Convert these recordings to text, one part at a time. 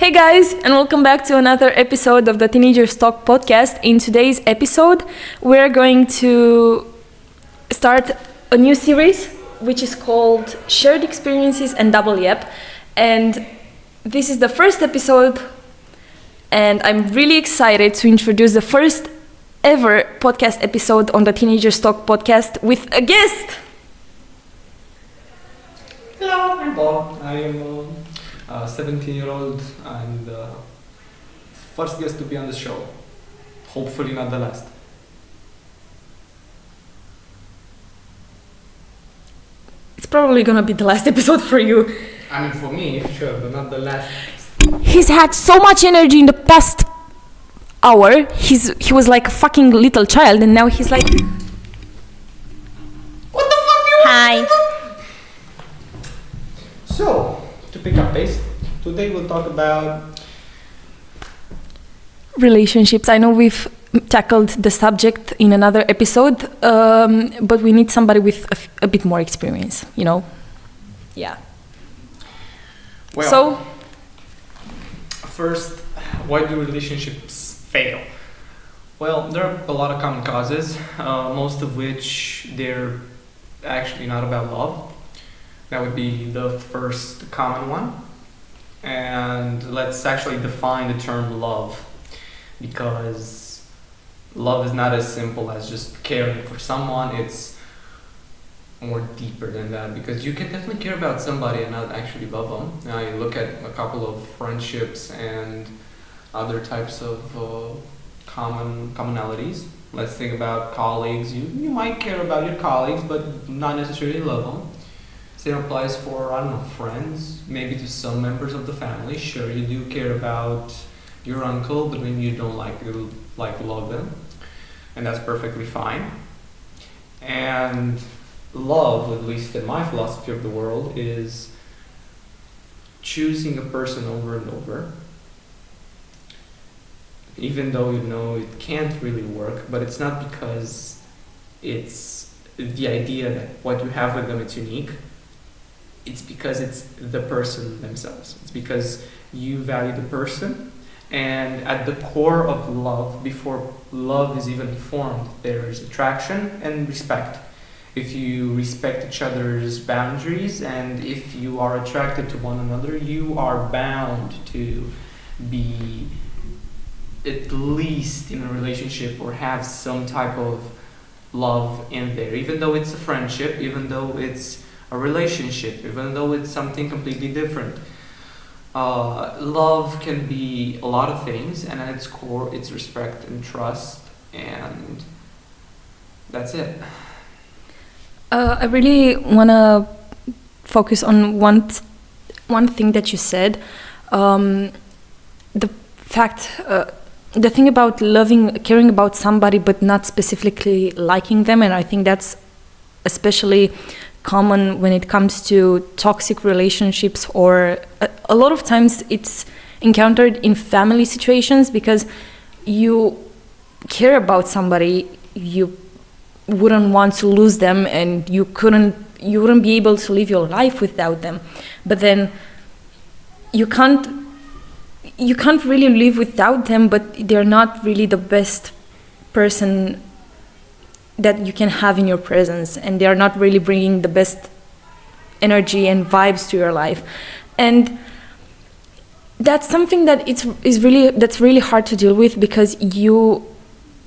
Hey guys, and welcome back to another episode of the Teenagers Talk podcast. In today's episode, we're going to start a new series which is called Shared Experiences and Double Yep. And this is the first episode, and I'm really excited to introduce the first ever podcast episode on the Teenagers Talk podcast with a guest. Hello, I'm Bob. I am a 17-year-old and first guest to be on the show. Hopefully not the last. It's probably gonna be the last episode for you. I mean, for me, sure, but not the last. He's had so much energy in the past hour. He was like a fucking little child, and now he's like, What the fuck do you hi. want? So, to pick up pace, today we'll talk about Relationships. I know we've tackled the subject in another episode, but we need somebody with a bit more experience, you know? Yeah. well, So, first, why do relationships fail? Well, there are a lot of common causes, most of which they're actually not about love. That would be the first common one. And let's actually define the term love, because love is not as simple as just caring for someone. It's more deeper than that, because you can definitely care about somebody and not actually love them. Now you look at a couple of friendships and other types of commonalities. Let's think about colleagues. You might care about your colleagues, but not necessarily love them. Same applies for, I don't know, friends, maybe to some members of the family. Sure, you do care about your uncle, but maybe you don't love them, and that's perfectly fine. And love, at least in my philosophy of the world, is choosing a person over and over, even though you know it can't really work, but it's not because it's the idea that what you have with them is unique. It's because it's the person themselves. It's because you value the person, and at the core of love, before love is even formed, there is attraction and respect. If you respect each other's boundaries, and if you are attracted to one another, you are bound to be at least in a relationship or have some type of love in there, even though it's a friendship, even though it's a relationship, even though it's something completely different. Love can be a lot of things, and at its core, it's respect and trust, and that's it. I really want to focus on one thing that you said. The thing about caring about somebody, but not specifically liking them, and I think that's especially common when it comes to toxic relationships, or a lot of times it's encountered in family situations, because you care about somebody, you wouldn't want to lose them, and you wouldn't be able to live your life without them, but then you can't really live without them, but they're not really the best person that you can have in your presence, and they are not really bringing the best energy and vibes to your life. And that's something that that's really hard to deal with, because you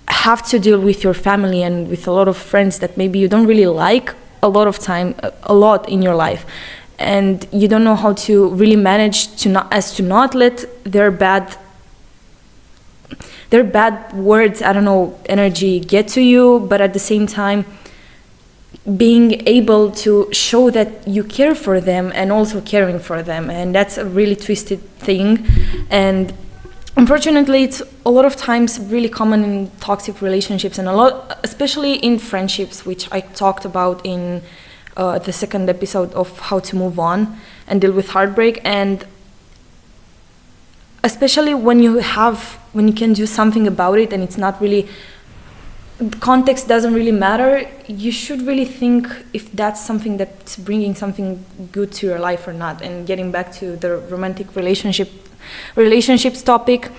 have to deal with your family and with a lot of friends that maybe you don't really like a lot in your life, and you don't know how to really manage to not let their bad words, I don't know, energy get to you, but at the same time being able to show that you care for them and also caring for them. And that's a really twisted thing, and unfortunately it's a lot of times really common in toxic relationships, and especially in friendships, which I talked about in the second episode of How to Move On and Deal with Heartbreak. And especially when you can do something about it, and it's not really, context doesn't really matter, you should really think if that's something that's bringing something good to your life or not. And getting back to the romantic relationship relationships topic.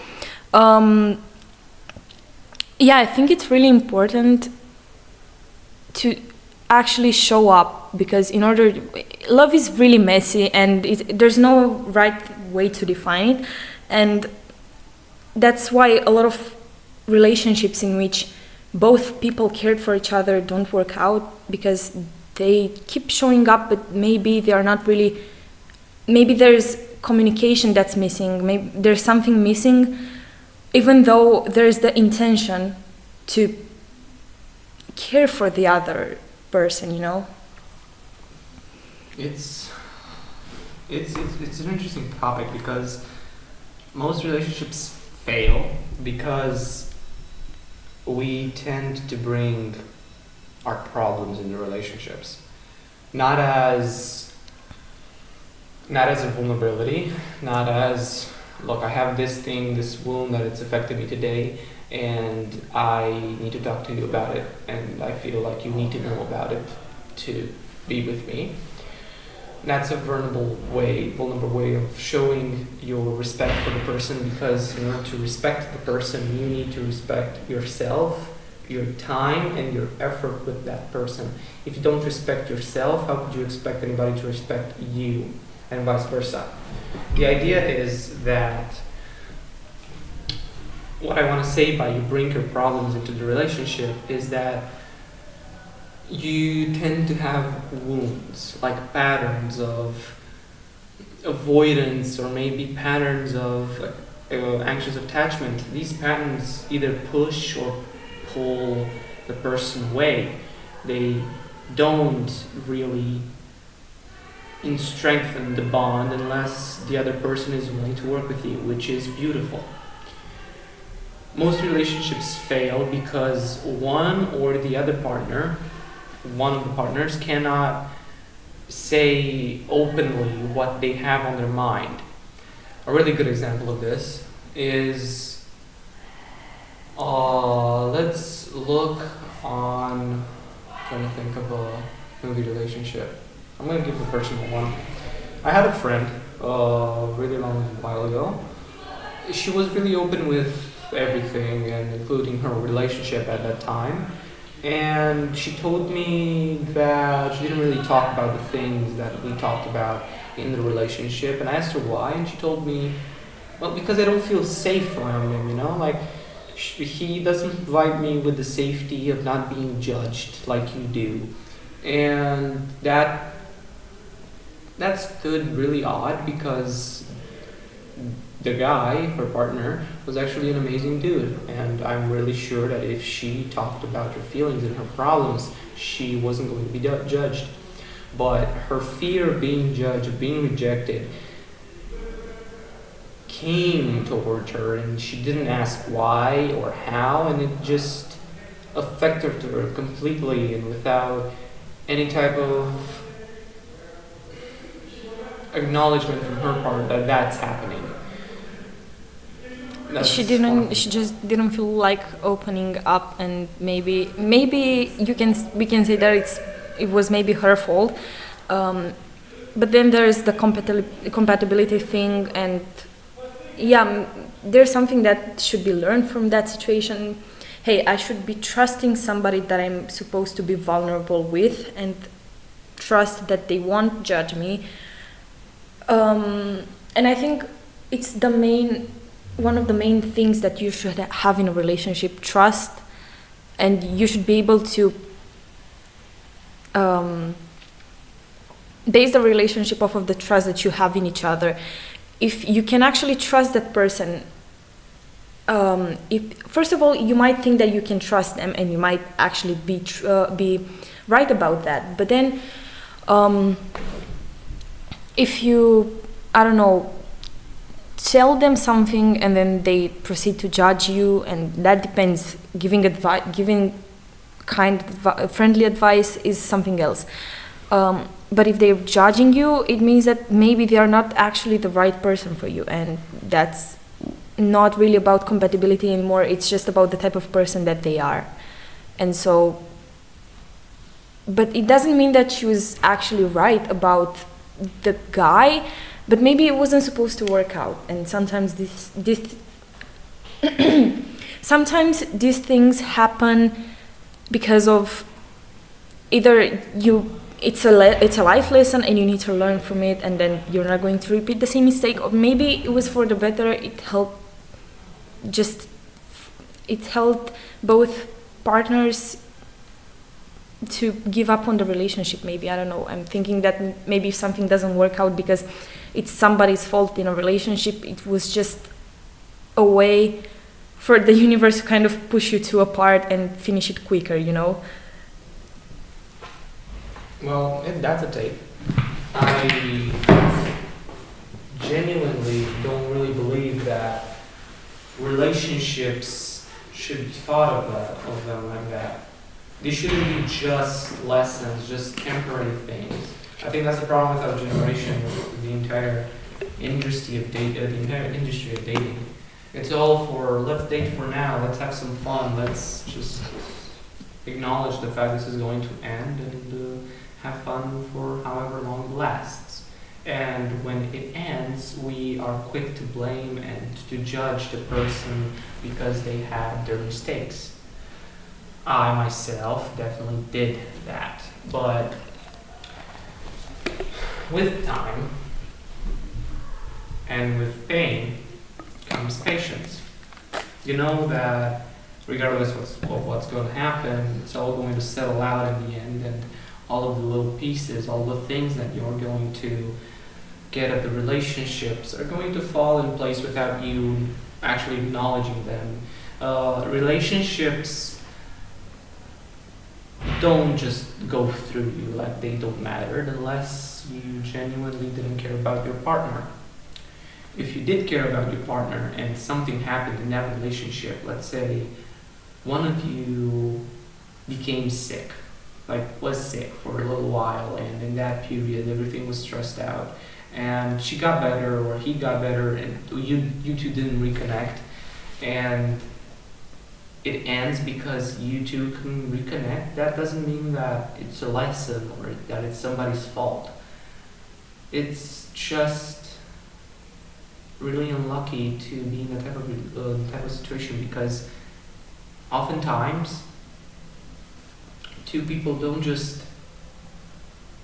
Yeah, I think it's really important to actually show up, because love is really messy, and there's no right way to define it, and that's why a lot of relationships in which both people cared for each other don't work out, because they keep showing up, but maybe they are not really, maybe there's communication that's missing, maybe there's something missing, even though there's the intention to care for the other person, It's an interesting topic, because most relationships fail because we tend to bring our problems into relationships, not as a vulnerability, not as, look, I have this thing, this wound that it's affected me today, and I need to talk to you about it, and I feel like you need to know about it to be with me. That's a vulnerable way of showing your respect for the person, because in order to respect the person, you need to respect yourself, your time, and your effort with that person. If you don't respect yourself, how could you expect anybody to respect you, and vice versa? The idea is that what I want to say by you bring your problems into the relationship is that you tend to have wounds, like patterns of avoidance, or maybe patterns of anxious attachment. These patterns either push or pull the person away. They don't really strengthen the bond unless the other person is willing to work with you, which is beautiful. Most relationships fail because one of the partners cannot say openly what they have on their mind. A really good example of this is, let's look on, trying to think of a movie relationship. I'm going to give a personal one. I had a friend really long while ago. She was really open with everything, and including her relationship at that time. And she told me that she didn't really talk about the things that we talked about in the relationship. And I asked her why, and she told me, well, because I don't feel safe around him, like he doesn't provide me with the safety of not being judged like you do. And that stood really odd, because the guy, her partner, was actually an amazing dude, and I'm really sure that if she talked about her feelings and her problems, she wasn't going to be judged. But her fear of being judged, of being rejected, came towards her, and she didn't ask why or how, and it just affected her completely, and without any type of acknowledgement from her part that that's happening. She just didn't feel like opening up, and maybe we can say that it was maybe her fault, but then there's the compatibility thing, and yeah, there's something that should be learned from that situation. Hey, I should be trusting somebody that I'm supposed to be vulnerable with, and trust that they won't judge me, and I think it's one of the main things that you should have in a relationship: trust. And you should be able to base the relationship off of the trust that you have in each other. If you can actually trust that person, first of all, you might think that you can trust them, and you might actually be right about that. But then if you, I don't know, tell them something and then they proceed to judge you, and that depends. Giving friendly advice is something else. But if they're judging you, it means that maybe they are not actually the right person for you, and that's not really about compatibility anymore. It's just about the type of person that they are. And so, but it doesn't mean that she was actually right about the guy. but maybe it wasn't supposed to work out. And sometimes this sometimes these things happen because of either it's a life lesson and you need to learn from it, and then you're not going to repeat the same mistake, or maybe it was for the better. It helped both partners to give up on the relationship. Maybe, I don't know, I'm thinking that maybe if something doesn't work out because it's somebody's fault in a relationship, it was just a way for the universe to kind of push you two apart and finish it quicker, you know? Well, if that's a take, I genuinely don't really believe that relationships should be thought of them like that. They shouldn't be just lessons, just temporary things. I think that's the problem with our generation, with the entire industry of dating. It's all for, let's date for now, let's have some fun, let's just acknowledge the fact this is going to end, and have fun for however long it lasts. And when it ends, we are quick to blame and to judge the person because they had their mistakes. I myself definitely did that, but with time and with pain comes patience. You know that regardless of what's going to happen, it's all going to settle out in the end, and all of the little pieces, all the things that you're going to get at the relationships are going to fall in place without you actually acknowledging them. Relationships don't just go through you, like they don't matter unless you genuinely didn't care about your partner. If you did care about your partner and something happened in that relationship, let's say one of you became sick, was sick for a little while, and in that period everything was stressed out, and she got better or he got better, and you two didn't reconnect, and it ends because you two can reconnect. That doesn't mean that it's a lesson or that it's somebody's fault. It's just really unlucky to be in that type of situation, because oftentimes two people don't just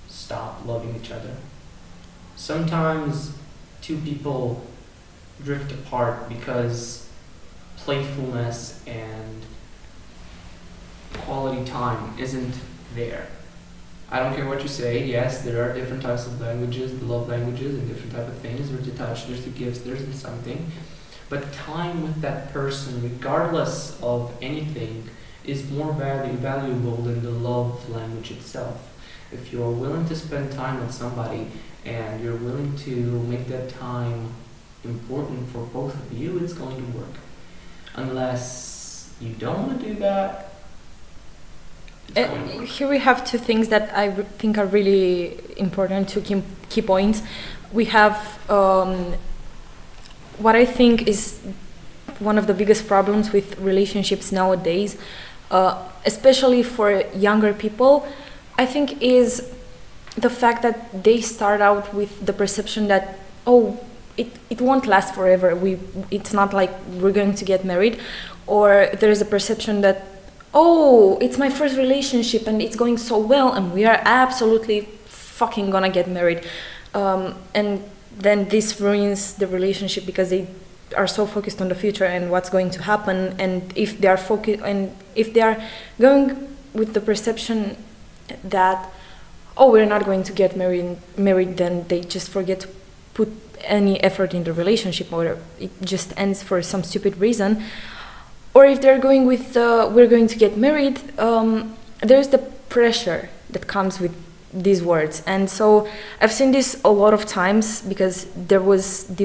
stop loving each other. Sometimes two people drift apart because playfulness and quality time isn't there. I don't care what you say, yes, there are different types of languages, the love languages, and different type of things. There's the touch, there's the gifts, there's the something. But time with that person, regardless of anything, is more valuable than the love language itself. If you're willing to spend time with somebody and you're willing to make that time important for both of you, it's going to work. Unless you don't want to do that, here we have two things that I think are really important, two key points. We have what I think is one of the biggest problems with relationships nowadays, especially for younger people, I think is the fact that they start out with the perception that, it won't last forever. It's not like we're going to get married, or there's a perception that, it's my first relationship and it's going so well and we are absolutely fucking gonna get married. And then this ruins the relationship because they are so focused on the future and what's going to happen. And if they are going with the perception that, we're not going to get married, then they just forget to put any effort in the relationship, or it just ends for some stupid reason. Or if they're going with we're going to get married, there's the pressure that comes with these words. And so I've seen this a lot of times because there was a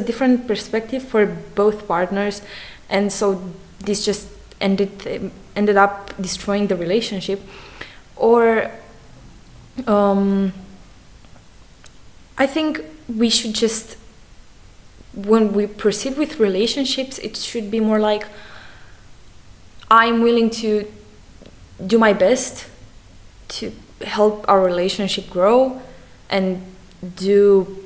different perspective for both partners, and so this just ended up destroying the relationship. Or I think we should just, when we proceed with relationships, it should be more like, I'm willing to do my best to help our relationship grow and do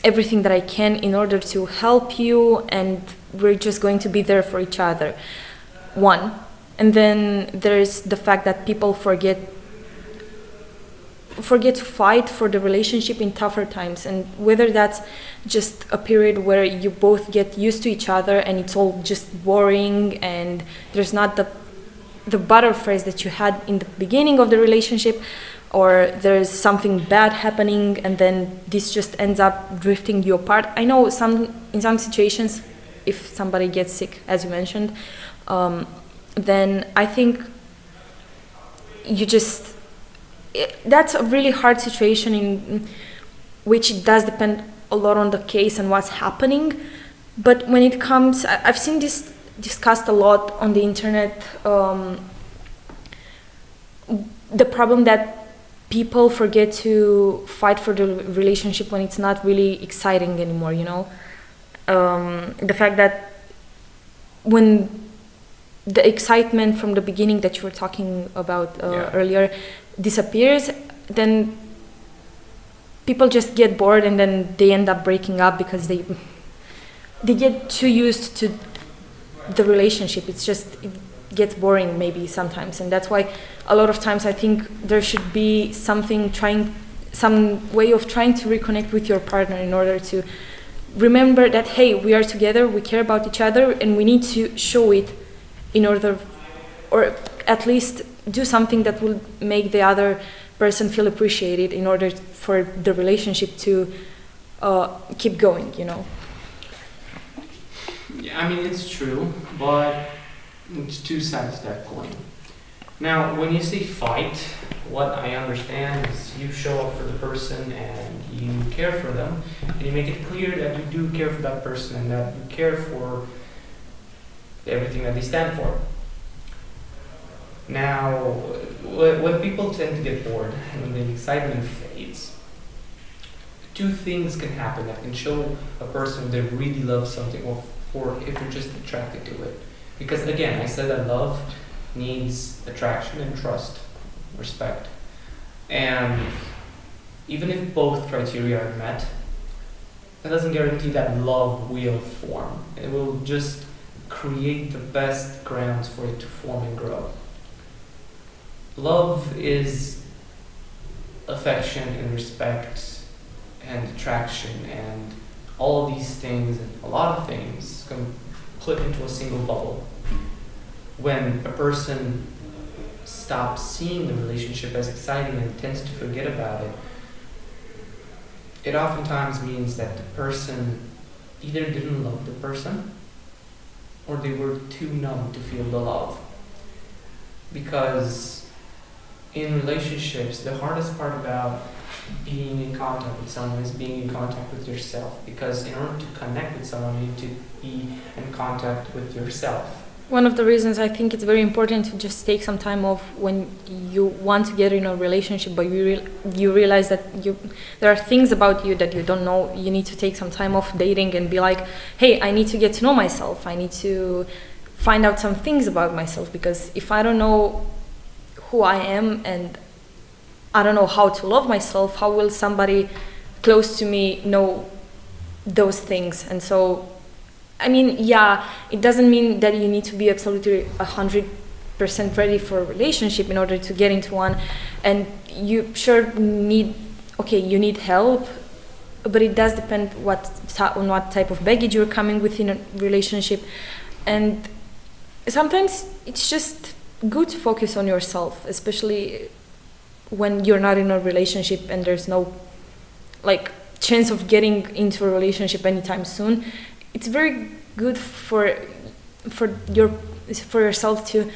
everything that I can in order to help you, and we're just going to be there for each other. One. And then there's the fact that people forget to fight for the relationship in tougher times, and whether that's just a period where you both get used to each other and it's all just boring and there's not the butterflies that you had in the beginning of the relationship, or there's something bad happening and then this just ends up drifting you apart. I know in some situations, if somebody gets sick, as you mentioned, then I think that's a really hard situation in which it does depend a lot on the case and what's happening. But when it comes, I've seen this discussed a lot on the internet, the problem that people forget to fight for the relationship when it's not really exciting anymore, the fact that when the excitement from the beginning that you were talking about earlier disappears, then people just get bored and then they end up breaking up because they get too used to the relationship. It gets boring maybe sometimes, and that's why a lot of times I think there should be some way of trying to reconnect with your partner in order to remember that, hey, we are together, we care about each other, and we need to show it in order, or at least do something that will make the other person feel appreciated in order for the relationship to keep going, Yeah, I mean, it's true, but it's two sides to that coin. Now, when you say fight, what I understand is you show up for the person and you care for them, and you make it clear that you do care for that person and that you care for everything that they stand for. Now, when people tend to get bored and when the excitement fades, two things can happen that can show a person they really love something, or if they're just attracted to it. Because again, I said that love needs attraction and trust, respect. And even if both criteria are met, that doesn't guarantee that love will form. It will just create the best grounds for it to form and grow. Love is affection and respect and attraction and all of these things, and a lot of things can put into a single bubble. When a person stops seeing the relationship as exciting and tends to forget about it, it oftentimes means that the person either didn't love the person or they were too numb to feel the love. Because in relationships, the hardest part about being in contact with someone is being in contact with yourself. Because in order to connect with someone, you need to be in contact with yourself. One of the reasons I think it's very important to just take some time off when you want to get in a relationship, but you realize that there are things about you that you don't know. You need to take some time off dating and be like, hey, I need to get to know myself. I need to find out some things about myself, because if I don't know who I am and I don't know how to love myself, how will somebody close to me know those things? And so, I mean, yeah, it doesn't mean that you need to be absolutely 100% ready for a relationship in order to get into one. And you sure need help, but it does depend on what type of baggage you're coming with in a relationship. And sometimes it's just good to focus on yourself, especially when you're not in a relationship and there's no chance of getting into a relationship anytime soon. It's very good for yourself to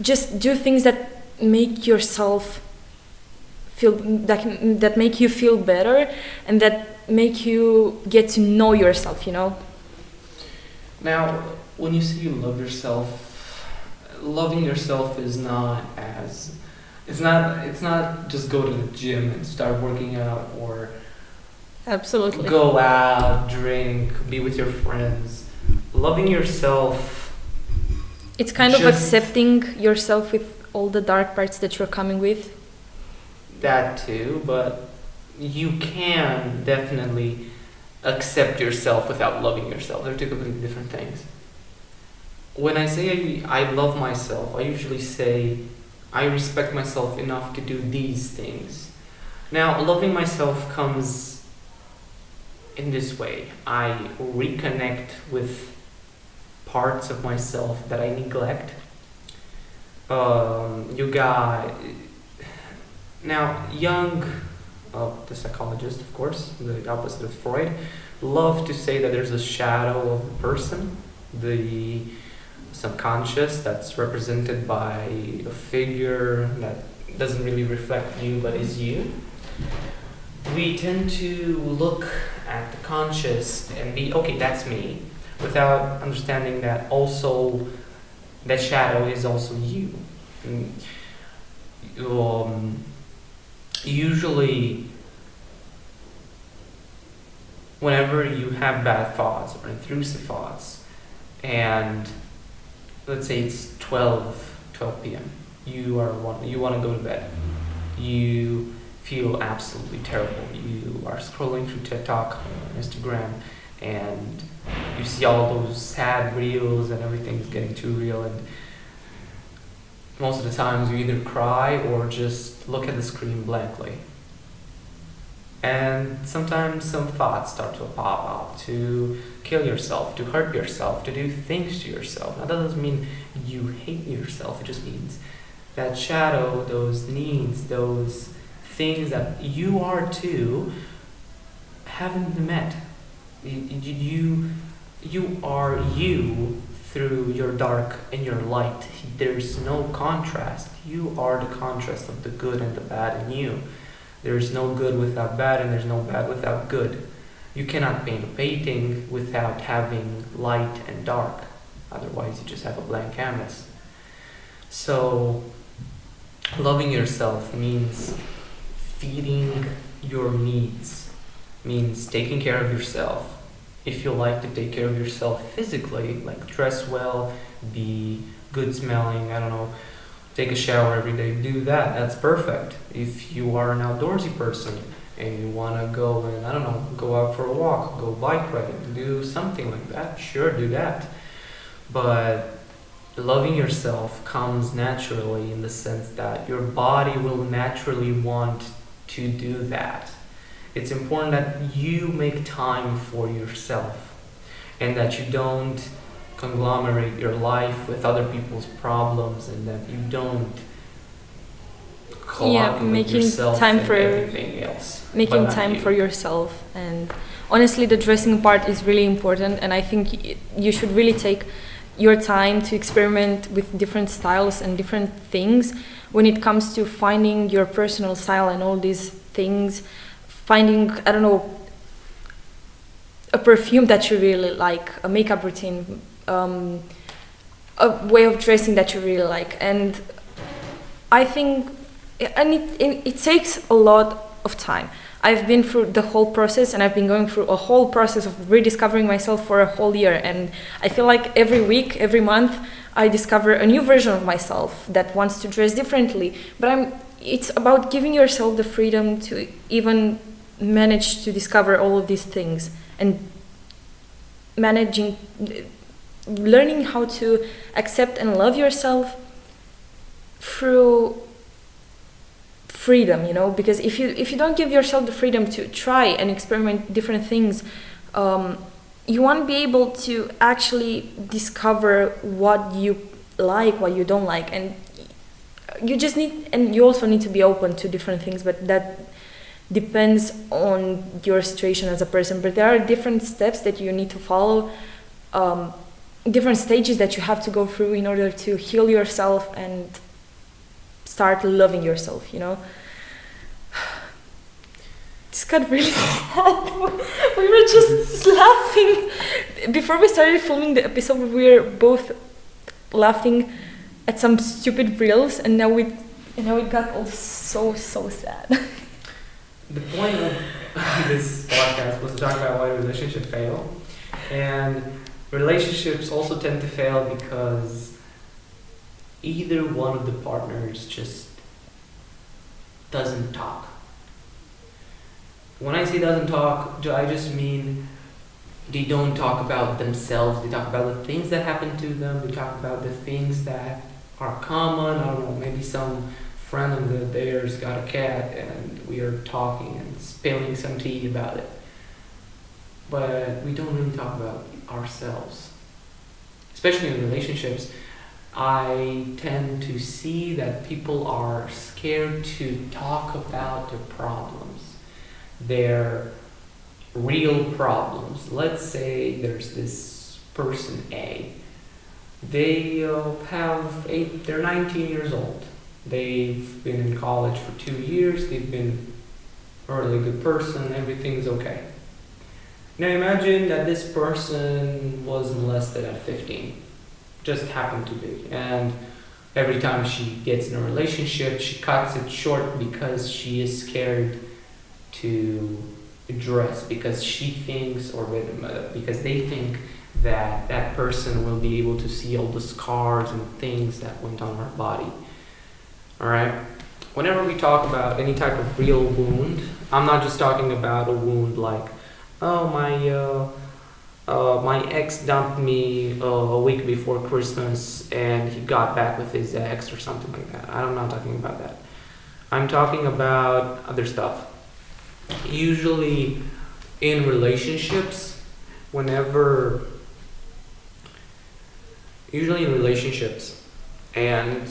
just do things that make yourself feel that make you feel better and that make you get to know yourself, Now, when you say you love yourself, loving yourself is not it's not just go to the gym and start working out, or absolutely go out, drink, be with your friends. Loving yourself, it's kind of accepting yourself with all the dark parts that you're coming with. That too, but you can definitely accept yourself without loving yourself. They're two completely different things. When I say I love myself, I usually say I respect myself enough to do these things. Now, loving myself comes in this way. I reconnect with parts of myself that I neglect. You got now Jung, the psychologist, of course, the opposite of Freud, loved to say that there's a shadow of the person, the subconscious, that's represented by a figure that doesn't really reflect you but is you. We tend to look at the conscious and be, okay, that's me, without understanding that also that shadow is also you. Usually, whenever you have bad thoughts or intrusive thoughts, and let's say it's 12 p.m., you want to go to bed, you feel absolutely terrible, you are scrolling through TikTok or Instagram, and you see all those sad reels and everything's getting too real, and most of the times you either cry or just look at the screen blankly. And sometimes some thoughts start to pop up, to kill yourself, to hurt yourself, to do things to yourself. Now that doesn't mean you hate yourself, it just means that shadow, those needs, those things that you are too, haven't been met. You are you through your dark and your light. There's no contrast. You are the contrast of the good and the bad in you. There's no good without bad, and there's no bad without good. You cannot paint a painting without having light and dark. Otherwise, you just have a blank canvas. So, loving yourself means feeding your needs, means taking care of yourself. If you like to take care of yourself physically, like dress well, be good smelling, I don't know, take a shower every day, do that, that's perfect. If you are an outdoorsy person and you want to go and, I don't know, go out for a walk, go bike riding, do something like that, sure, do that. But loving yourself comes naturally in the sense that your body will naturally want to do that. It's important that you make time for yourself and that you don't conglomerate your life with other people's problems, and that you don't making yourself time and for everything else. making time for yourself. And honestly, the dressing part is really important, and I think you should really take your time to experiment with different styles and different things when it comes to finding your personal style and all these things. Finding, I don't know, a perfume that you really like, a makeup routine, a way of dressing that you really like. And I think, and it takes a lot of time. I've been through the whole process, and I've been going through a whole process of rediscovering myself for a whole year. And I feel like every week, every month, I discover a new version of myself that wants to dress differently. But it's about giving yourself the freedom to even manage to discover all of these things, and learning how to accept and love yourself through freedom, because if you don't give yourself the freedom to try and experiment different things, you won't be able to actually discover what you like, what you don't like, and you also need to be open to different things, but that depends on your situation as a person. But there are different steps that you need to follow, different stages that you have to go through in order to heal yourself and start loving yourself, This got really sad. We were just laughing. Before we started filming the episode, we were both laughing at some stupid reels, and now it got all so sad. The point of this podcast was to talk about why relationships fail. And relationships also tend to fail because either one of the partners just doesn't talk. when I say doesn't talk, I just mean they don't talk about themselves. They talk about the things that happen to them. They talk about the things that are common. I don't know, maybe some friend of theirs got a cat and we are talking and spilling some tea about it. But we don't really talk about ourselves. Especially in relationships, I tend to see that people are scared to talk about their problems, their real problems. Let's say there's this person A. They're 19 years old. They've been in college for 2 years. They've been a really good person. Everything's okay. Now imagine that this person was molested at 15. Just happened to be. And every time she gets in a relationship, she cuts it short because she is scared to address, because she thinks, or because they think that that person will be able to see all the scars and things that went on her body. Alright? Whenever we talk about any type of real wound, I'm not just talking about a wound like, oh, my ex dumped me a week before Christmas and he got back with his ex or something like that. I'm not talking about that. I'm talking about other stuff. Usually in relationships, and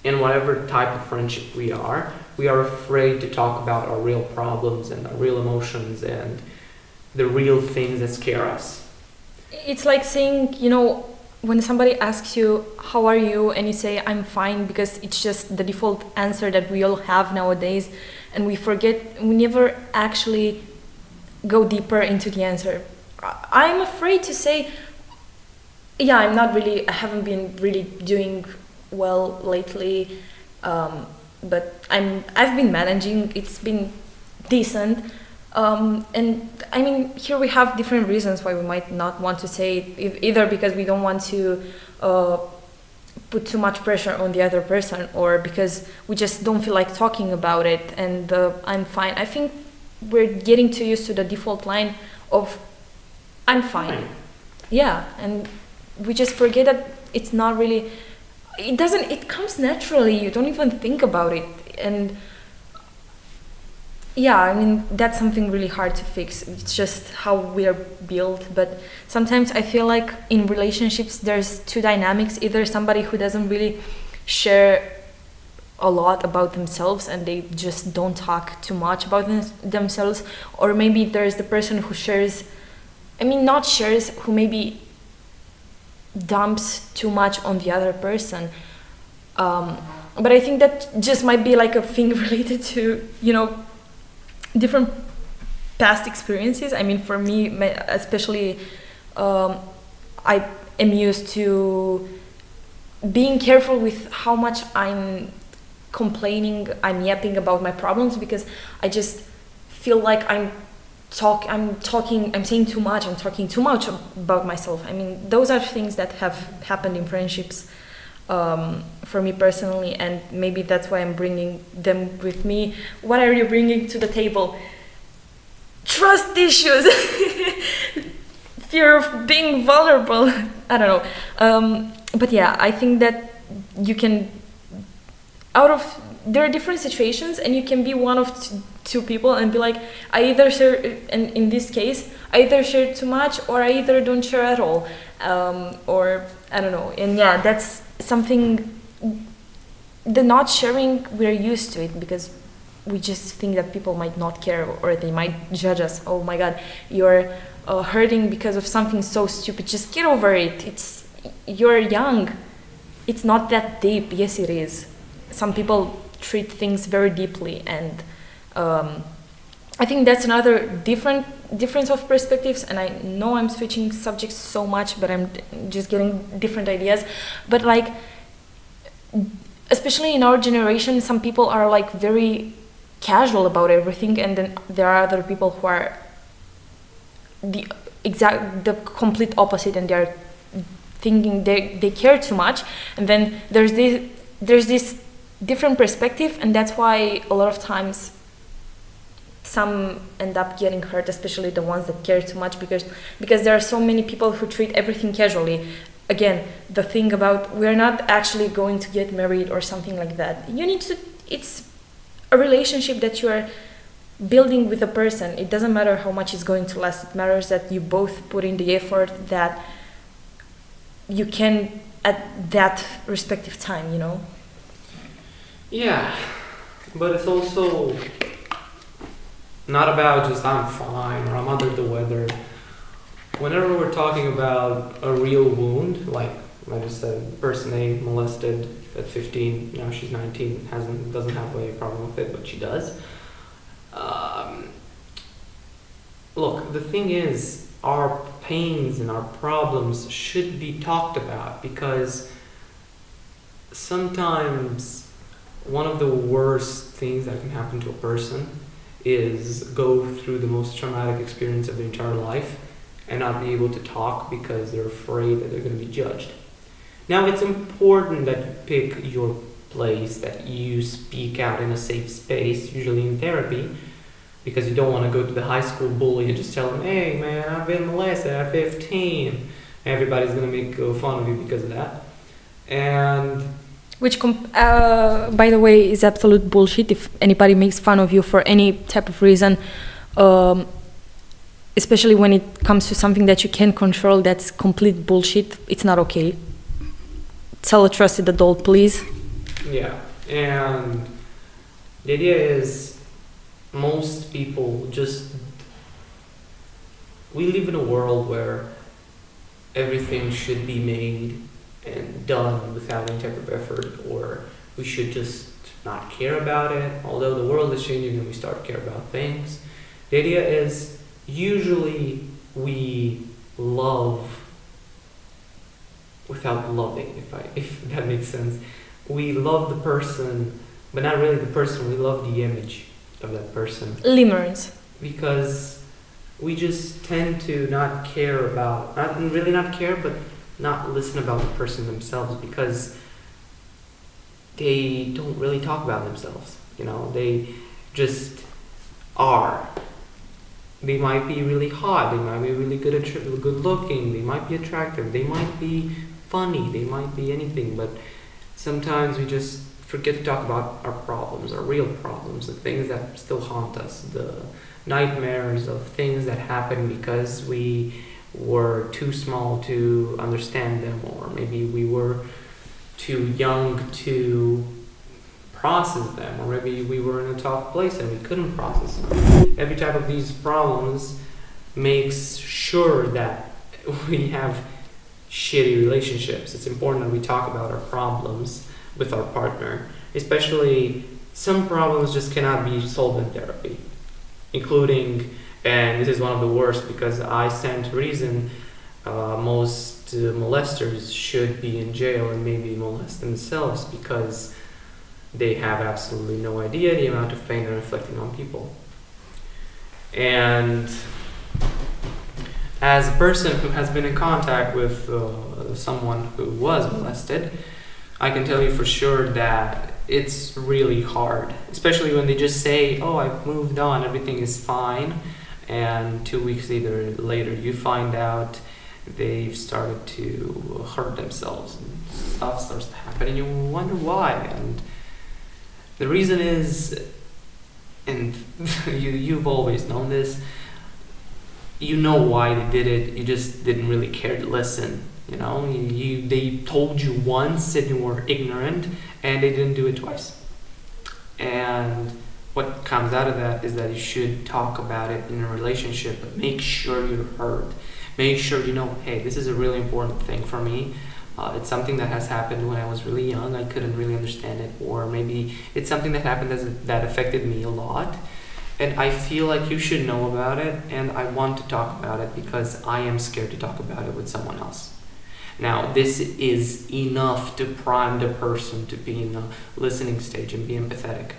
in whatever type of friendship we are afraid to talk about our real problems and our real emotions and the real things that scare us. It's like saying, when somebody asks you, how are you? And you say, I'm fine, because it's just the default answer that we all have nowadays. And we never actually go deeper into the answer. I'm afraid to say, yeah, I haven't been really doing well lately, but I've been managing, it's been decent. And I mean, here we have different reasons why we might not want to say it, either because we don't want to put too much pressure on the other person, or because we just don't feel like talking about it, and I'm fine. I think we're getting too used to the default line of I'm fine. Yeah, and we just forget that it's not really, it comes naturally, you don't even think about it. And yeah, I mean, that's something really hard to fix. It's just how we are built. But sometimes I feel like in relationships there's two dynamics: either somebody who doesn't really share a lot about themselves and they just don't talk too much about themselves, or maybe there's the person who who maybe dumps too much on the other person. But I think that just might be like a thing related to, different past experiences. I mean, for me, especially, I am used to being careful with how much I'm complaining, I'm yapping about my problems, because I just feel like I'm saying too much, I'm talking too much about myself. I mean, those are things that have happened in friendships for me personally, and maybe that's why I'm bringing them with me. What are you bringing to the table? Trust issues, fear of being vulnerable. I don't know. But yeah, I think that you can, there are different situations, and you can be one of two people and be like, I either share, and in this case, I either share too much or I either don't share at all, or I don't know. And yeah, that's something, the not sharing, we're used to it because we just think that people might not care, or they might judge us. Oh my god, you're hurting because of something so stupid, just get over it, you're young, it's not that deep. Yes, it is. Some people treat things very deeply, and I think that's another difference of perspectives. And I know I'm switching subjects so much, but I'm just getting different ideas. But like, especially in our generation, some people are like very casual about everything, and then there are other people who are the complete opposite, and they're thinking they care too much. And then there's this different perspective, and that's why a lot of times some end up getting hurt, especially the ones that care too much, because there are so many people who treat everything casually. Again, the thing about we're not actually going to get married or something like that. You need to. It's a relationship that you are building with a person. It doesn't matter how much it's going to last. It matters that you both put in the effort that you can at that respective time. Yeah, but it's also not about just I'm fine or I'm under the weather. Whenever we're talking about a real wound, like I just said, person A molested at 15, now she's 19, doesn't have a problem with it, but she does. Look, the thing is, our pains and our problems should be talked about, because sometimes one of the worst things that can happen to a person is go through the most traumatic experience of their entire life and not be able to talk because they're afraid that they're going to be judged. Now, it's important that you pick your place, that you speak out in a safe space, usually in therapy, because you don't want to go to the high school bully and just tell them, hey man, I've been molested at 15. Everybody's going to make fun of you because of that. And which, by the way, is absolute bullshit. If anybody makes fun of you for any type of reason, especially when it comes to something that you can't control, that's complete bullshit. It's not okay. Tell a trusted adult, please. Yeah, and the idea is most people we live in a world where everything should be made and done without any type of effort, or we should just not care about it. Although the world is changing and we start to care about things, the idea is usually we love without loving, if that makes sense. We love the person, but not really the person. We love the image of that person. Lemurs. Because we just tend to not care about, but not listen about the person themselves, because they don't really talk about themselves. They just are. They might be really hot, they might be really good looking, they might be attractive, they might be funny, they might be anything, but sometimes we just forget to talk about our problems, our real problems, the things that still haunt us, the nightmares of things that happen because we were too small to understand them, or maybe we were too young to process them, or maybe we were in a tough place and we couldn't process them. Every type of these problems makes sure that we have shitty relationships. It's important that we talk about our problems with our partner, especially some problems just cannot be solved in therapy, including, and this is one of the worst because I stand to reason, most molesters should be in jail and maybe molest themselves because they have absolutely no idea the amount of pain they're inflicting on people. And as a person who has been in contact with someone who was molested, I can tell you for sure that it's really hard, especially when they just say, oh, I've moved on, everything is fine, and 2 weeks later you find out they've started to hurt themselves and stuff starts to happen and you wonder why. And the reason is, and you've always known this, you know why they did it, you just didn't really care to listen. They told you once and you were ignorant, and they didn't do it twice. And what comes out of that is that you should talk about it in a relationship, but make sure you're heard. Make sure you know, hey, this is a really important thing for me. It's something that has happened when I was really young. I couldn't really understand it, or maybe it's something that happened that affected me a lot. And I feel like you should know about it, and I want to talk about it because I am scared to talk about it with someone else. Now, this is enough to prime the person to be in a listening stage and be empathetic.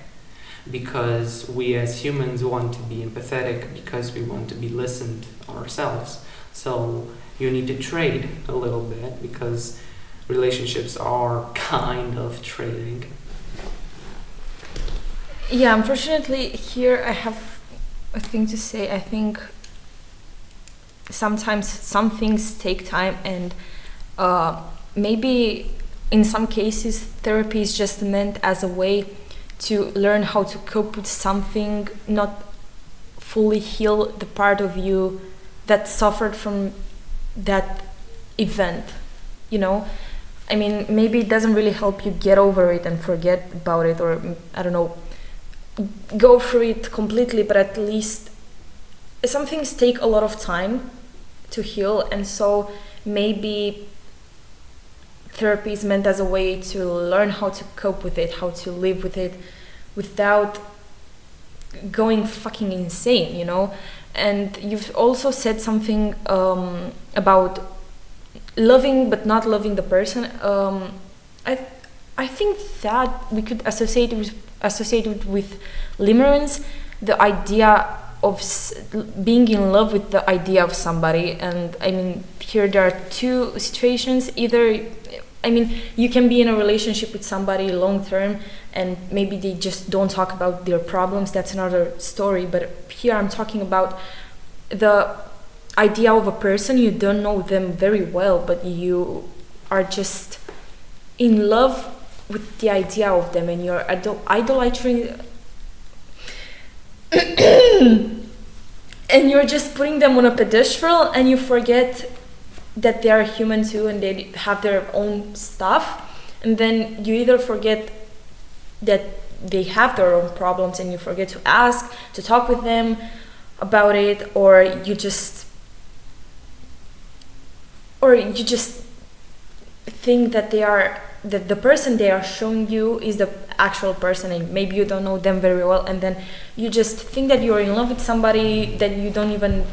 Because we as humans want to be empathetic because we want to be listened ourselves. So you need to trade a little bit because relationships are kind of trading. Yeah, unfortunately, here I have a thing to say. I think sometimes some things take time, and maybe in some cases therapy is just meant as a way to learn how to cope with something, not fully heal the part of you that suffered from that event, you know. I mean, maybe it doesn't really help you get over it and forget about it, or I don't know, go through it completely, but at least some things take a lot of time to heal, and so maybe therapy is meant as a way to learn how to cope with it, how to live with it without going fucking insane, you know. And you've also said something about loving but not loving the person. I think that we could associate it with limerence, the idea of being in love with the idea of somebody. And I mean, here there are two situations. Either, I mean, you can be in a relationship with somebody long term and maybe they just don't talk about their problems. That's another story. But here I'm talking about the idea of a person. You don't know them very well, but you are just in love with the idea of them, and you're idolizing and you're just putting them on a pedestal, and you forget that they are human too and they have their own stuff. And then you either forget that they have their own problems and you forget to ask, to talk with them about it, or you just think that that the person they are showing you is the actual person, and maybe you don't know them very well, and then you just think that you're in love with somebody that you don't even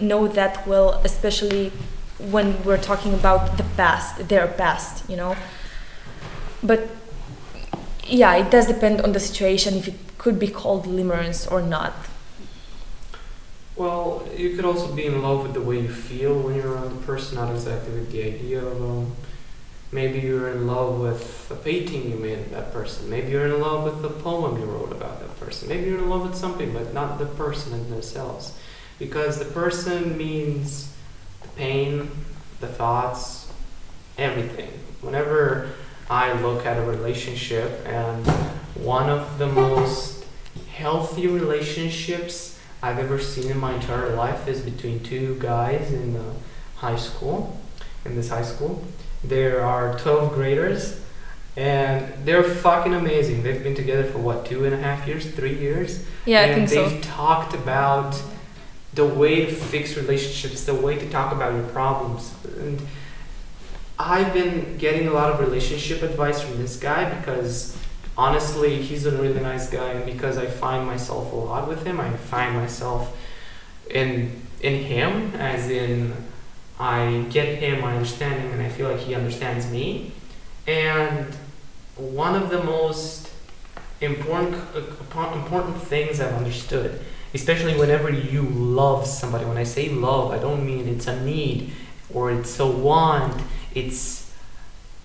know that well, especially when we're talking about the past, their past, you know. But yeah, it does depend on the situation if it could be called limerence or not. Well, you could also be in love with the way you feel when you're around the person, not exactly with the idea of maybe you're in love with a painting you made of that person. Maybe you're in love with the poem you wrote about that person. Maybe you're in love with something, but not the person in themselves. Because the person means the pain, the thoughts, everything. Whenever I look at a relationship, and one of the most healthy relationships I've ever seen in my entire life is between two guys in high school, in this high school. There are 12 graders, and they're fucking amazing. They've been together for what, 2.5 years, 3 years? Yeah, and I think so. they've talked about the way to fix relationships, the way to talk about your problems. And I've been getting a lot of relationship advice from this guy because honestly, he's a really nice guy, and because I find myself a lot with him, I find myself in him, as in I get him, I understand him, and I feel like he understands me. And one of the most important things I've understood, especially whenever you love somebody. When I say love, I don't mean it's a need or it's a want. It's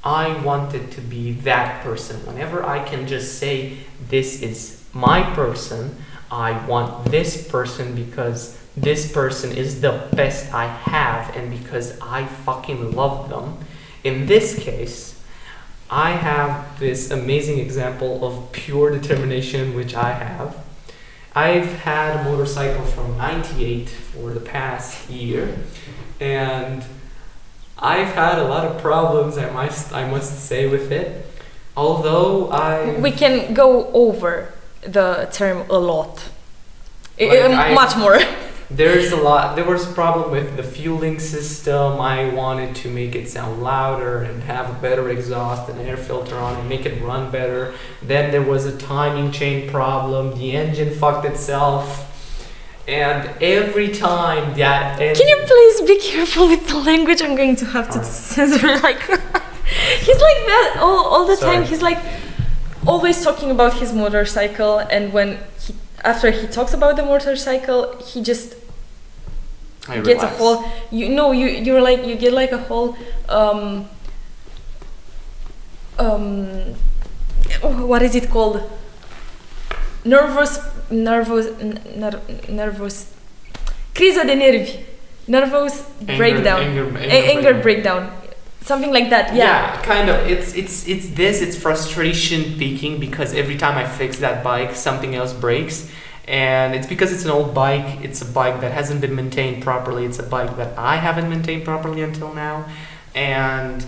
I wanted to be that person. Whenever I can just say this is my person, I want this person because this person is the best I have and because I fucking love them. In this case, I have this amazing example of pure determination, which I have. I've had a motorcycle from '98 for the past year, and I've had a lot of problems, I must say, with it. Although we can go over the term a lot, much more. There was a problem with the fueling system. I wanted to make it sound louder and have a better exhaust and air filter on and make it run better. Then there was a timing chain problem. The engine fucked itself. And every time that engine... Can you please be careful with the language? I'm going to have to censor. Like, he's like that all the time. He's like always talking about his motorcycle, and after he talks about the motorcycle, he just gets a whole. You get like a whole what is it called? nervous, criza de nervi, nervous breakdown, anger breakdown, something like that. Yeah, kind of. It's frustration peaking because every time I fix that bike, something else breaks. And it's because it's an old bike. It's a bike that hasn't been maintained properly. It's a bike that I haven't maintained properly until now. And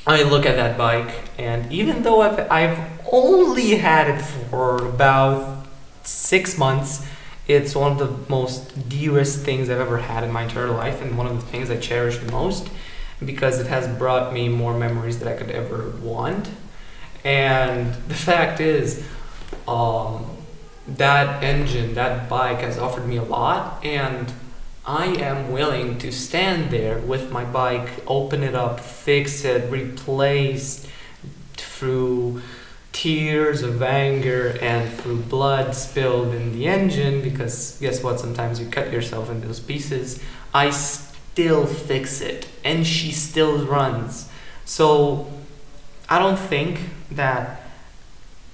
I look at that bike, and even though I've only had it for about 6 months, it's one of the most dearest things I've ever had in my entire life, and one of the things I cherish the most, because it has brought me more memories that I could ever want. And the fact is, that engine, that bike has offered me a lot, and I am willing to stand there with my bike, open it up, fix it, replace through tears of anger and through blood spilled in the engine, because guess what, sometimes you cut yourself in those pieces. I still fix it, and she still runs. So I don't think that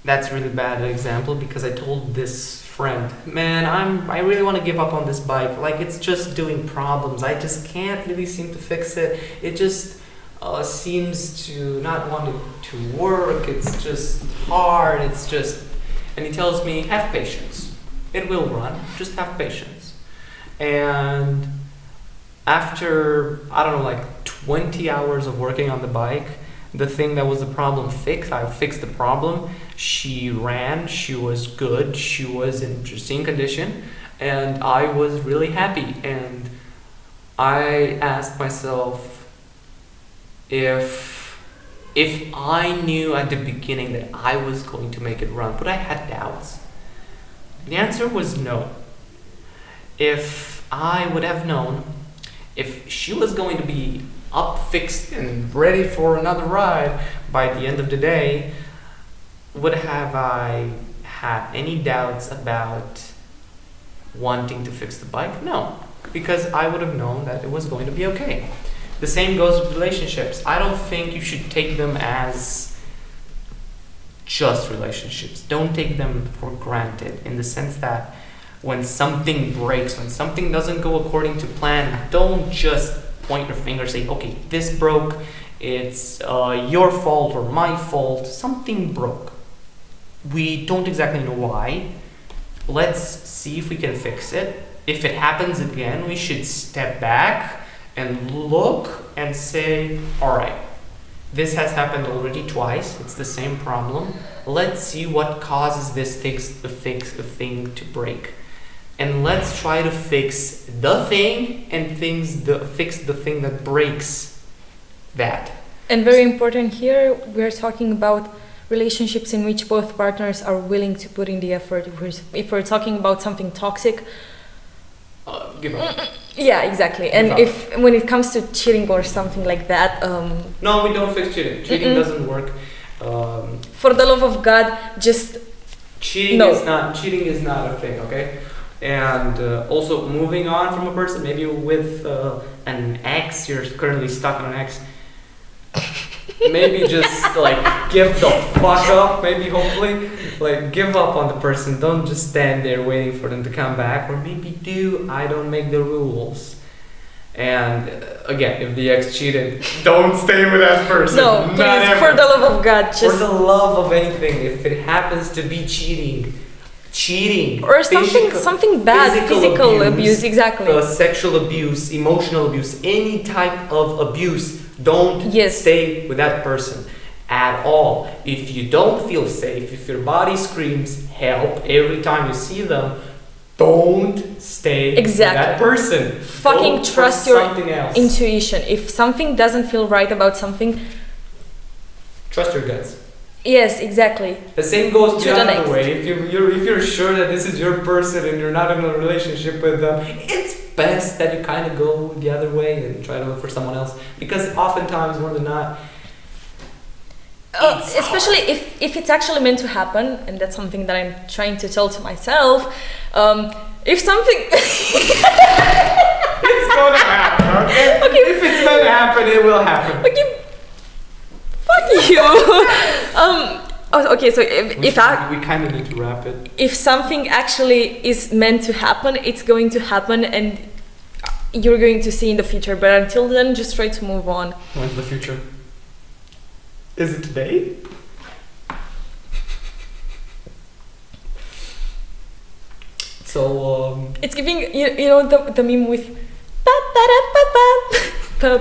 that's really bad example, because I told this friend, man, I really want to give up on this bike. Like, it's just doing problems. I just can't really seem to fix it. It just seems to not want it to work. It's just hard. It's just, and he tells me, have patience. It will run. Just have patience. And after, I don't know, like 20 hours of working on the bike, the thing that was the problem fixed. I fixed the problem. She ran, she was good, she was in pristine condition, and I was really happy. And I asked myself, if I knew at the beginning that I was going to make it run, but I had doubts. The answer was no. If I would have known, if she was going to be up, fixed, and ready for another ride by the end of the day, would have I had any doubts about wanting to fix the bike? No, because I would have known that it was going to be okay. The same goes with relationships. I don't think you should take them as just relationships. Don't take them for granted, in the sense that when something breaks, when something doesn't go according to plan, don't just point your finger and say, okay, this broke, it's your fault or my fault. Something broke. We don't exactly know why. Let's see if we can fix it. If it happens again, we should step back and look and say, all right, this has happened already twice. It's the same problem. Let's see what causes this thing to break. And let's try to fix the thing and fix the thing that breaks that. And very important here, we're talking about relationships in which both partners are willing to put in the effort. If we're talking about something toxic, give up. Yeah, exactly. And when it comes to cheating or something like that, no, we don't fix cheating. Cheating doesn't work. For the love of God, just cheating is not a thing, okay? And also, moving on from a person, maybe with an ex, you're currently stuck on an ex. Maybe just like give the fuck up. Maybe, hopefully, like give up on the person. Don't just stand there waiting for them to come back. Or maybe do. I don't make the rules. And again, if the ex cheated, don't stay with that person. No, please, for the love of God, just for the love of anything. If it happens to be cheating or something bad, physical abuse, exactly, sexual abuse, emotional abuse, any type of abuse, don't stay with that person at all. If you don't feel safe, if your body screams help every time you see them, don't stay with that person. Fucking trust your intuition. If something doesn't feel right about something, trust your guts. Yes, exactly. The same goes the other way. If you're sure that this is your person and you're not in a relationship with them, it's best that you kind of go the other way and try to look for someone else. Because oftentimes, more than not, especially if it's actually meant to happen, and that's something that I'm trying to tell to myself. If something, it's gonna happen. Okay. If it's meant to happen, it will happen. Okay. Fuck you. Oh, okay, so we kind of need to wrap it. if something actually is meant to happen, it's going to happen, and you're going to see in the future. But until then, just try to move on. When's the future? Is it today? So It's giving you know the meme with ba ba da ba ba ba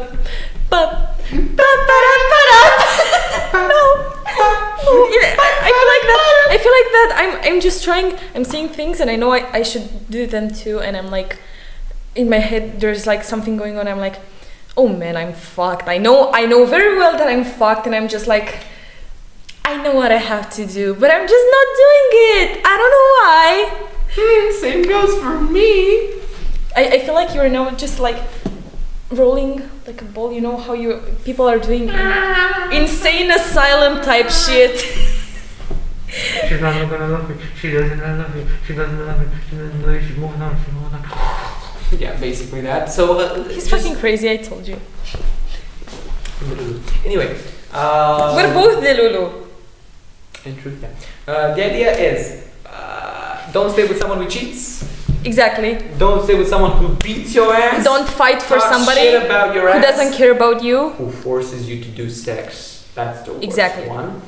ba ba ba da ba da. No. I feel like that. I'm just trying. I'm saying things, and I know I should do them too. And I'm like, in my head, there's like something going on. I'm like, oh man, I'm fucked. I know very well that I'm fucked, and I'm just like, I know what I have to do, but I'm just not doing it. I don't know why. same goes for me. I feel like you're now just like rolling like a ball. You know how people are doing insane asylum type shit. She's not gonna love me. She doesn't love me. She doesn't love me. She doesn't love me. She's moving on. She's moving on. Yeah, basically that. So He's fucking crazy. I told you. Anyway, We're both Delulu. in truth, yeah. The idea is, don't stay with someone who cheats. Exactly. Don't stay with someone who beats your ass. Don't fight for Talk somebody shit about your who ass. doesn't care about you. Who forces you to do sex. That's the worst Exactly. one.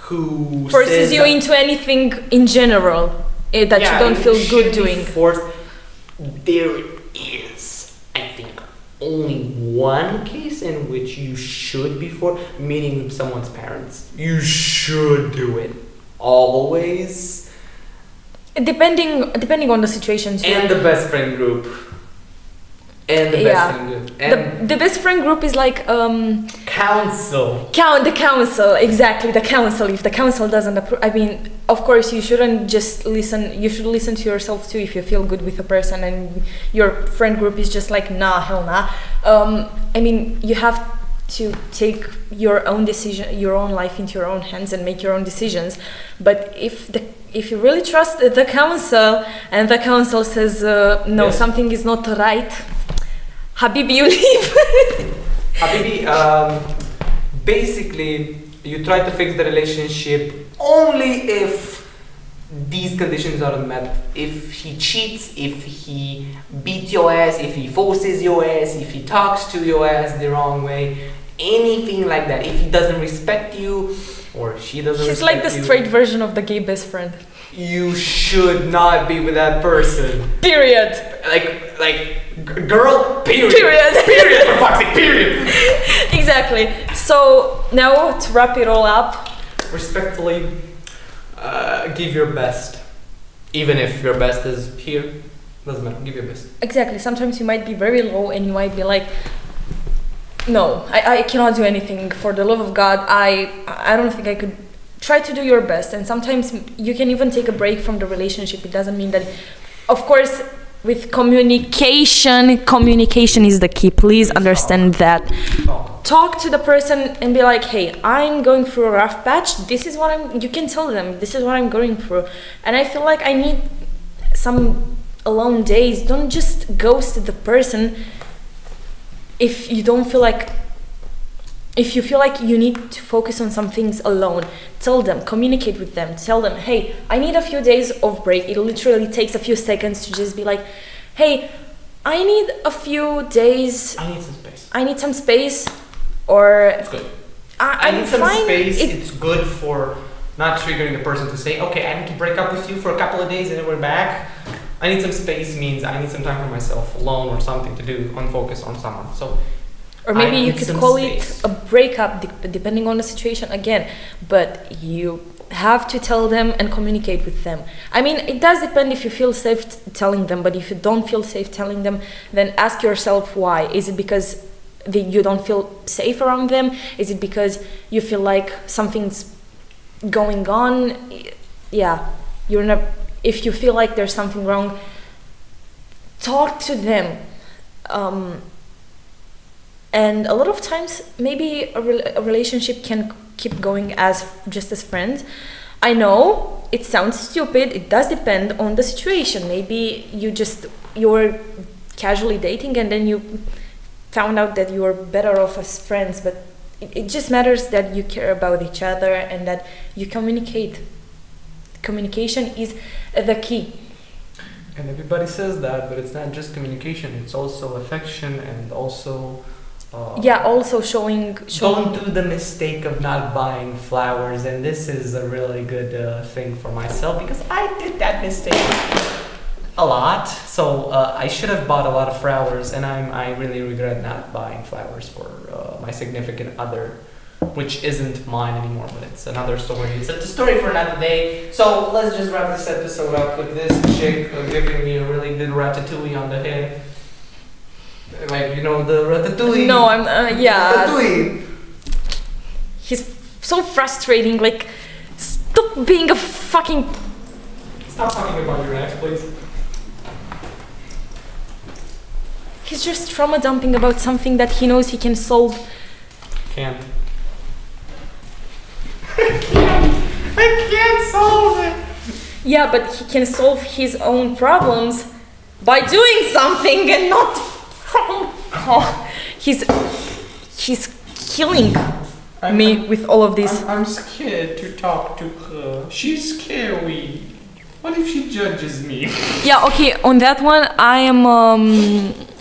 Who Forces says you that- into anything in general that you don't feel good shouldn't be doing. Forced. There is, I think, only one case in which you should be forced, meaning someone's parents. You should do it always. Depending on the situation too. And the best friend group. And the best friend group. And the best friend group is like council. the council, exactly, the council. If the council doesn't approve, I mean, of course you shouldn't just listen, you should listen to yourself too. If you feel good with a person and your friend group is just like nah, hell nah, I mean, you have to take your own decision, your own life into your own hands and make your own decisions. But if you really trust the council and the council says no, Yes. something is not right, Habibi, you leave. Habibi, basically, you try to fix the relationship only if these conditions are met. If he cheats, if he beats your ass, if he forces your ass, if he talks to your ass the wrong way, anything like that. If he doesn't respect you, or she doesn't He's respect like the you, straight version of the gay best friend. you should not be with that person. Period. Girl, period. Period. Period, for fuck's sake, period. Exactly. So now to wrap it all up, Respectfully, give your best. Even if your best is here, doesn't matter, give your best. exactly. Sometimes you might be very low and you might be like, no, I cannot do anything. For the love of God, I don't think I could. Try to do your best, and sometimes you can even take a break from the relationship. It doesn't mean that, of course, with communication is the key. Please understand that. Talk to the person and be like, hey, I'm going through a rough patch. This is what you can tell them, this is what I'm going through. And I feel like I need some alone days. Don't just ghost the person if you don't feel like, if you feel like you need to focus on some things alone. Tell them, communicate with them, tell them, hey, I need a few days of break. It literally takes a few seconds to just be like, hey, I need a few days. I need some space. I need some space, or It's good. I need some fine. space. It's good for not triggering the person to say, okay, I need to break up with you for a couple of days and then we're back. I need some space means I need some time for myself alone or something to do, unfocus on someone. So, Or maybe I you need could some call space. it a breakup, depending on the situation again. But you have to tell them and communicate with them. I mean, it does depend if you feel safe telling them, but if you don't feel safe telling them, then ask yourself why. Is it because you don't feel safe around them? Is it because you feel like something's going on? Yeah, you're not. If you feel like there's something wrong, talk to them. And a lot of times, maybe a relationship can keep going as just as friends. I know it sounds stupid. It does depend on the situation. Maybe you were casually dating and then you found out that you were better off as friends. But it just matters that you care about each other and that you communicate. Communication is the key. And everybody says that, but it's not just communication, it's also affection and also Also showing. don't do the mistake of not buying flowers, and this is a really good thing for myself because I did that mistake a lot. So I should have bought a lot of flowers, and I really regret not buying flowers for my significant other, which isn't mine anymore, but it's another story. It's a story for another day. So let's just wrap this episode up with this chick giving me a really good ratatouille on the head. Like, you know, the ratatouille. No, I'm yeah. Ratatouille. He's so frustrating. Like, stop being a fucking. Stop talking about your ex, please. He's just trauma dumping about something that he knows he can solve. Can't. I can't solve it. Yeah, but he can solve his own problems by doing something and not. He's killing me with all of this. I'm scared to talk to her. She's scary. What if she judges me? Yeah, okay, on that one, I'm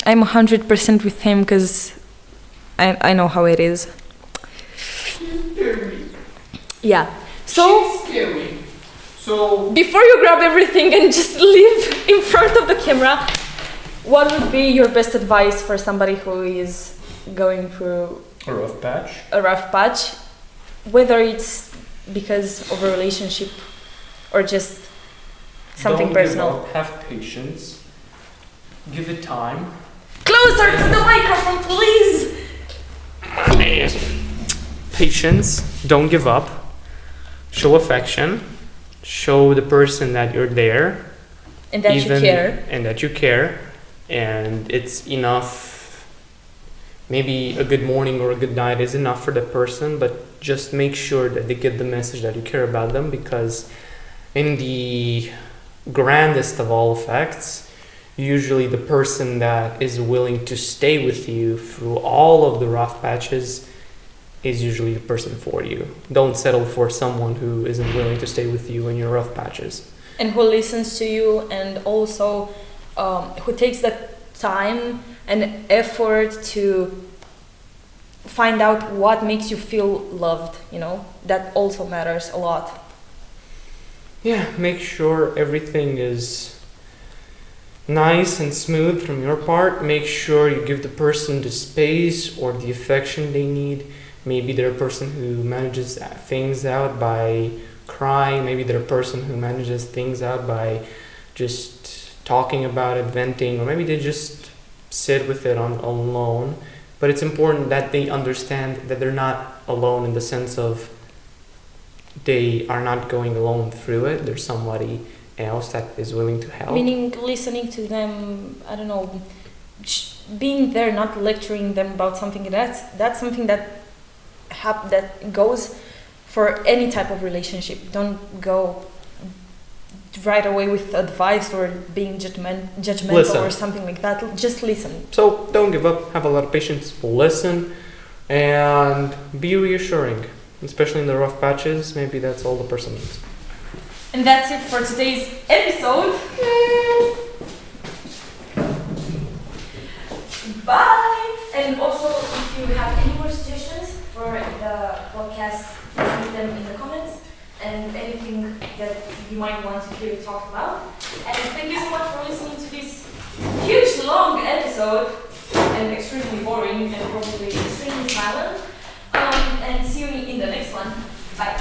100% with him because I know how it is. She's scary. Yeah. So She's scary. So before you grab everything and just leave in front of the camera, what would be your best advice for somebody who is going through A rough patch. a rough patch, whether it's because of a relationship or just something Don't personal? Give up. Have patience. Give it time. Closer to the microphone, please! Patience. Don't give up. Show affection. Show the person that you're there. And that you care. And that you care. And it's enough. Maybe a good morning or a good night is enough for that person, but just make sure that they get the message that you care about them, because in the grandest of all effects, usually the person that is willing to stay with you through all of the rough patches is usually the person for you. Don't settle for someone who isn't willing to stay with you in your rough patches. And who listens to you, and also who takes the time and effort to find out what makes you feel loved, you know? That also matters a lot. Yeah, make sure everything is nice and smooth from your part. Make sure you give the person the space or the affection they need. Maybe they're a person who manages things out by crying. Maybe they're a person who manages things out by just talking about it, venting, or maybe they just sit with it alone. But it's important that they understand that they're not alone, in the sense of they are not going alone through it. There's somebody else that is willing to help. Meaning listening to them, I don't know, being there, not lecturing them about something. That's something that goes for any type of relationship. Don't go right away with advice or being judgmental Listen. or something like that. Just listen. So don't give up, have a lot of patience, listen, and be reassuring, especially in the rough patches. Maybe that's all the person needs. And that's it for today's episode. Bye! And also, if you have any more suggestions for the podcast, leave them in the comments, and anything that you might want to hear talked about. And thank you so much for listening to this huge, long episode, and extremely boring and probably extremely silent. And see you in the next one. Bye.